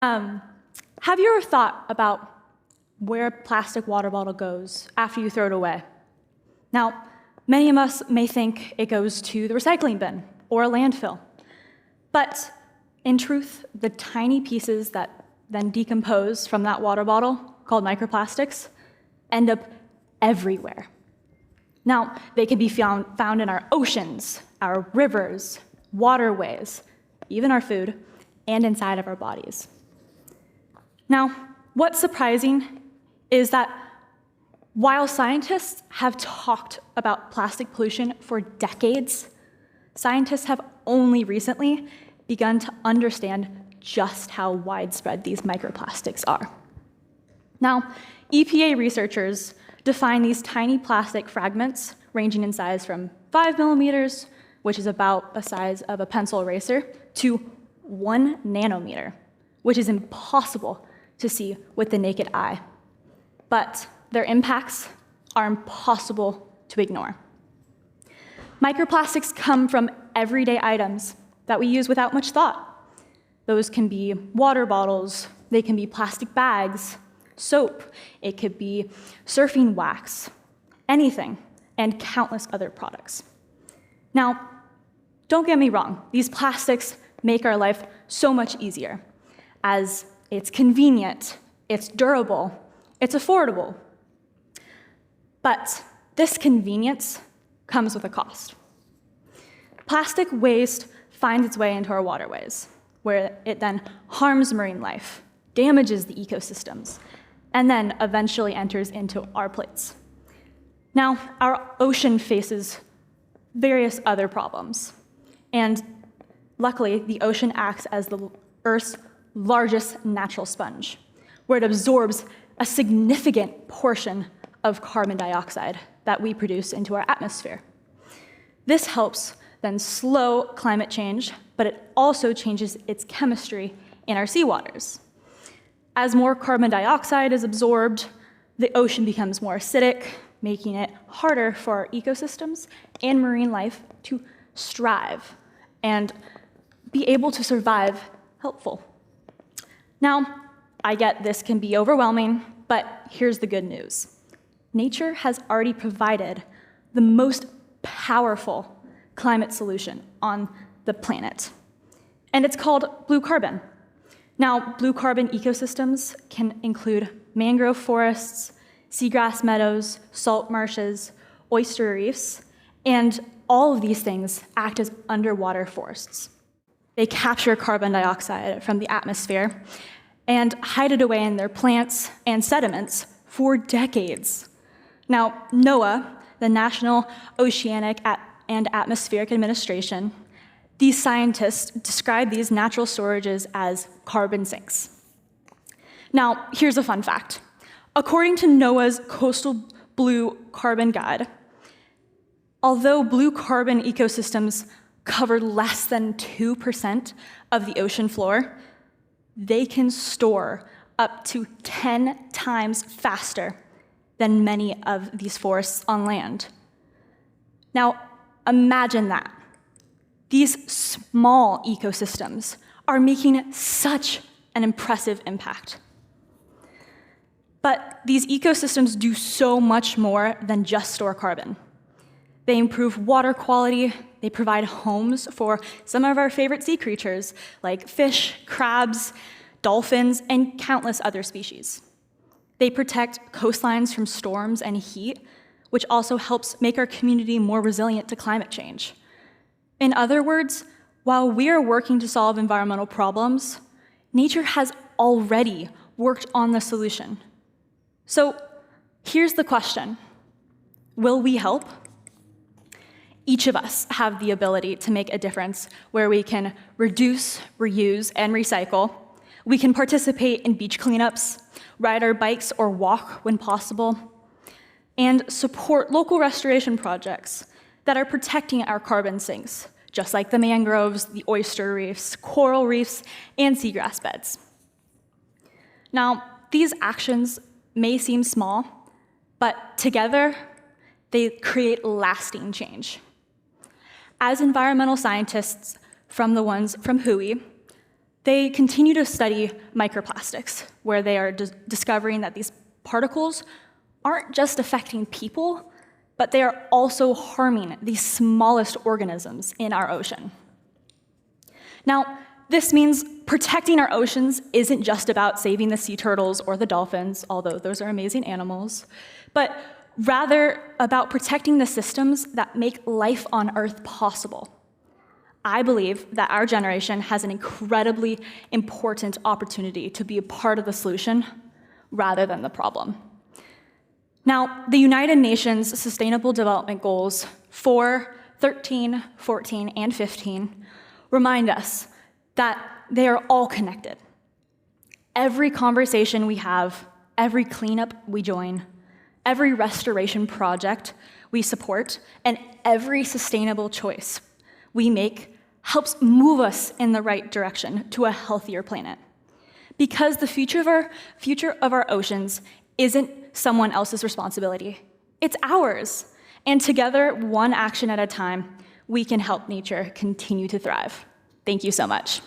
Um, have you ever thought about where a plastic water bottle goes after you throw it away? Now, many of us may think it goes to the recycling bin or a landfill. But in truth, the tiny pieces that then decompose from that water bottle, called microplastics, end up everywhere. Now, they can be found in our oceans, our rivers, waterways, even our food, and inside of our bodies. Now, what's surprising is that while scientists have talked about plastic pollution for decades, scientists have only recently begun to understand just how widespread these microplastics are. Now, EPA researchers define these tiny plastic fragments ranging in size from 5 millimeters, which is about the size of a pencil eraser, to 1 nanometer, which is impossible to see with the naked eye. But their impacts are impossible to ignore. Microplastics come from everyday items that we use without much thought. Those can be water bottles, they can be plastic bags, soap, it could be surfing wax, anything, and countless other products. Now, don't get me wrong, these plastics make our life so much easier, as it's convenient, it's durable, it's affordable. But this convenience comes with a cost. Plastic waste finds its way into our waterways, where it then harms marine life, damages the ecosystems, and then eventually enters into our plates. Now, our ocean faces various other problems, and luckily, the ocean acts as the Earth's largest natural sponge, where it absorbs a significant portion of carbon dioxide that we produce into our atmosphere. This helps then slow climate change, but it also changes its chemistry in our seawaters. As more carbon dioxide is absorbed, the ocean becomes more acidic, making it harder for our ecosystems and marine life to strive and be able to survive helpful. Now, I get this can be overwhelming, but here's the good news. Nature has already provided the most powerful climate solution on the planet, and it's called blue carbon. Now, blue carbon ecosystems can include mangrove forests, seagrass meadows, salt marshes, oyster reefs, and all of these things act as underwater forests. They capture carbon dioxide from the atmosphere and hide it away in their plants and sediments for decades. Now, NOAA, the National Oceanic and Atmospheric Administration, these scientists describe these natural storages as carbon sinks. Now, here's a fun fact. According to NOAA's Coastal Blue Carbon Guide, although blue carbon ecosystems cover less than 2% of the ocean floor, they can store up to 10 times faster than many of these forests on land. Now, imagine that. These small ecosystems are making such an impressive impact. But these ecosystems do so much more than just store carbon. They improve water quality, they provide homes for some of our favorite sea creatures, like fish, crabs, dolphins, and countless other species. They protect coastlines from storms and heat, which also helps make our community more resilient to climate change. In other words, while we are working to solve environmental problems, nature has already worked on the solution. So here's the question: will we help? Each of us have the ability to make a difference where we can reduce, reuse, and recycle. We can participate in beach cleanups, ride our bikes or walk when possible, and support local restoration projects that are protecting our carbon sinks, just like the mangroves, the oyster reefs, coral reefs, and seagrass beds. Now, these actions may seem small, but together, they create lasting change. As environmental scientists from the ones from WHOI, They continue to study microplastics, where they are discovering that these particles aren't just affecting people, but they are also harming the smallest organisms in our ocean. Now, this means protecting our oceans isn't just about saving the sea turtles or the dolphins, although those are amazing animals, but rather about protecting the systems that make life on Earth possible. I believe that our generation has an incredibly important opportunity to be a part of the solution rather than the problem. Now, the United Nations Sustainable Development Goals 4, 13, 14, and 15 remind us that they are all connected. Every conversation we have, every cleanup we join, every restoration project we support, and every sustainable choice we make helps move us in the right direction to a healthier planet. Because the future of our oceans isn't someone else's responsibility, it's ours. And together, one action at a time, we can help nature continue to thrive. Thank you so much.